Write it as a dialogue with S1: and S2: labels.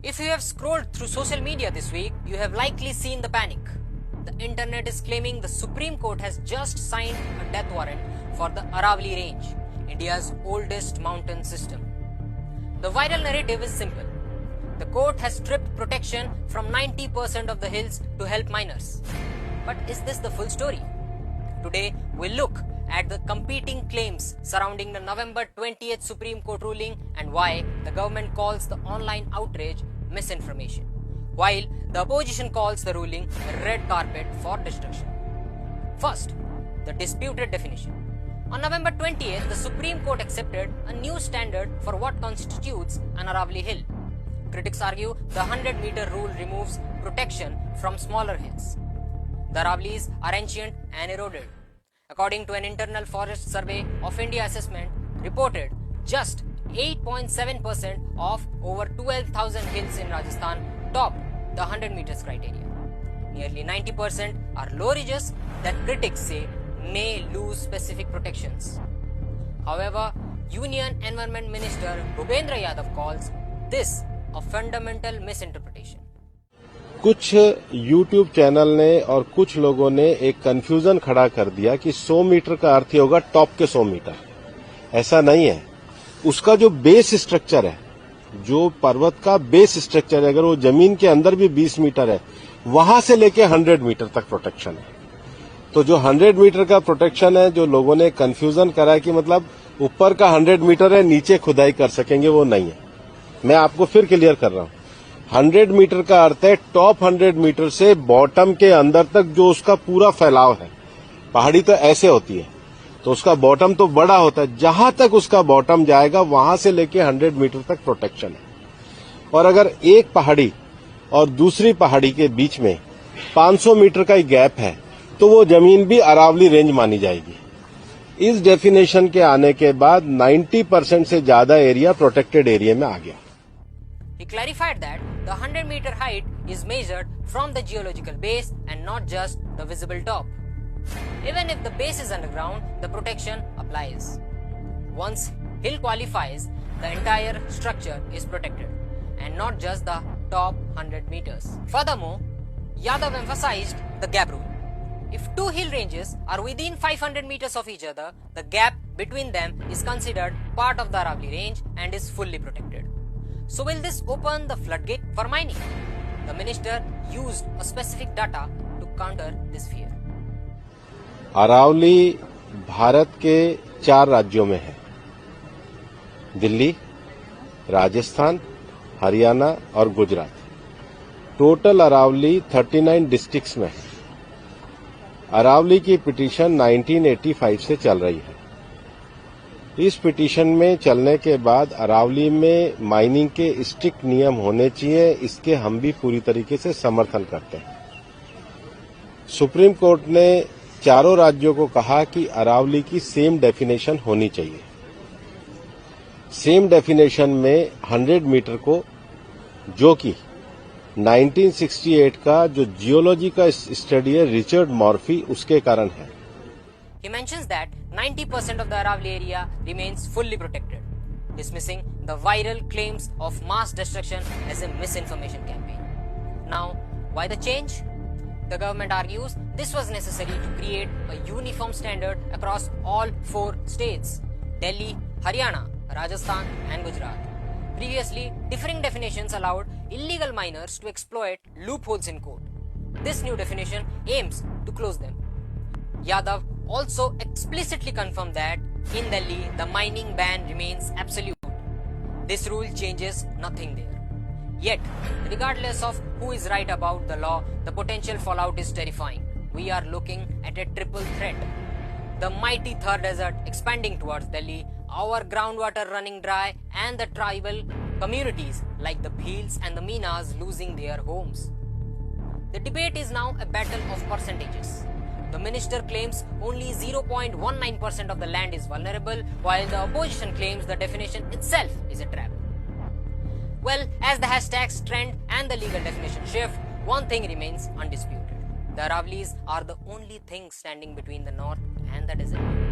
S1: If you have scrolled through social media this week, you have likely seen the panic. The internet is claiming the Supreme Court has just signed a death warrant for the Aravalli Range, India's oldest mountain system. The viral narrative is simple. The court has stripped protection from 90% of the hills to help miners. But is this the full story? Today, we'll look at the competing claims surrounding the November 20th Supreme Court ruling and why the government calls the online outrage misinformation, while the opposition calls the ruling a red carpet for destruction. First, the disputed definition. On November 20th, the Supreme Court accepted a new standard for what constitutes an Aravalli hill. Critics argue the 100-meter rule removes protection from smaller hills. The Aravallis are ancient and eroded. According to an internal forest survey of India assessment, reported just 8.7% of over 12,000 hills in Rajasthan top the 100 meters criteria. Nearly 90% are low ridges that critics say may lose specific protections. However, Union Environment Minister Bhupendra Yadav calls this a fundamental misinterpretation.
S2: कुछ YouTube channel ने और कुछ लोगों ने एक confusion खड़ा कर दिया कि 100 मीटर का अर्थ ही होगा टॉप के 100 मीटर। ऐसा नहीं है। उसका जो बेस स्ट्रक्चर है, जो पर्वत का बेस स्ट्रक्चर है, अगर वो जमीन के अंदर भी 20 मीटर है, वहां से लेके 100 मीटर तक प्रोटेक्शन है। तो जो 100 मीटर का प्रोटेक्शन है, जो लोगों ने कंफ्यूजन करा कि मतलब ऊपर का 100 मीटर है, नीचे खुदाई कर सकेंगे, वो नहीं है। मैं आपको फिर क्लियर कर रहा हूं। 100 मीटर का अर्थ है टॉप 100 मीटर से बॉटम के अंदर तक जो उसका पूरा फैलाव है। पहाड़ी तो ऐसे होती है, तो उसका बॉटम तो बड़ा होता है। जहां तक उसका बॉटम जाएगा वहां से लेके 100 मीटर तक प्रोटेक्शन है। और अगर एक पहाड़ी और दूसरी पहाड़ी के बीच में 500 मीटर का ही गैप है, तो वो जमीन भी अरावली रेंज मानी जाएगी। इस डेफिनेशन के आने के बाद 90% से ज्यादा एरिया प्रोटेक्टेड एरिया में आ गया।
S1: He clarified that the 100-meter height is measured from the geological base and not just the visible top. Even if the base is underground, the protection applies. Once hill qualifies, the entire structure is protected and not just the top 100 meters. Furthermore, Yadav emphasized the gap rule. If two hill ranges are within 500 meters of each other, the gap between them is considered part of the Aravalli range and is fully protected. So will this open the floodgate for mining? The minister used a specific data to counter this fear.
S2: Aravalli Bharat के 4 राज्यों में है। दिल्ली, राजस्थान, हरियाणा और Gujarat. Total Aravalli 39 districts में है। अरावली की petition 1985 से चल रही है। इस पिटीशन में चलने के बाद अरावली में माइनिंग के स्ट्रिक्ट नियम होने चाहिए, इसके हम भी पूरी तरीके से समर्थन करते हैं। सुप्रीम कोर्ट ने चारों राज्यों को कहा कि अरावली की सेम डेफिनेशन होनी चाहिए। सेम डेफिनेशन में 100 मीटर को, जो कि 1968 का जो जियोलॉजी का स्टडी है रिचर्ड मॉर्फी, उसके कारण है।
S1: He mentions that 90% of the Aravalli area remains fully protected, dismissing the viral claims of mass destruction as a misinformation campaign. Now, why the change? The government argues this was necessary to create a uniform standard across all 4 states: Delhi, Haryana, Rajasthan and Gujarat. Previously, differing definitions allowed illegal miners to exploit loopholes in court. This new definition aims to close them. Yadav also explicitly confirmed that in Delhi, the mining ban remains absolute. This rule changes nothing there. Yet, regardless of who is right about the law, the potential fallout is terrifying. We are looking at a triple threat. The mighty Thar Desert expanding towards Delhi, our groundwater running dry, and the tribal communities like the Bhils and the Meenas losing their homes. The debate is now a battle of percentages. The minister claims only 0.19% of the land is vulnerable, while the opposition claims the definition itself is a trap. Well, as the hashtags trend and the legal definition shift, one thing remains undisputed. The Aravallis are the only thing standing between the north and the desert.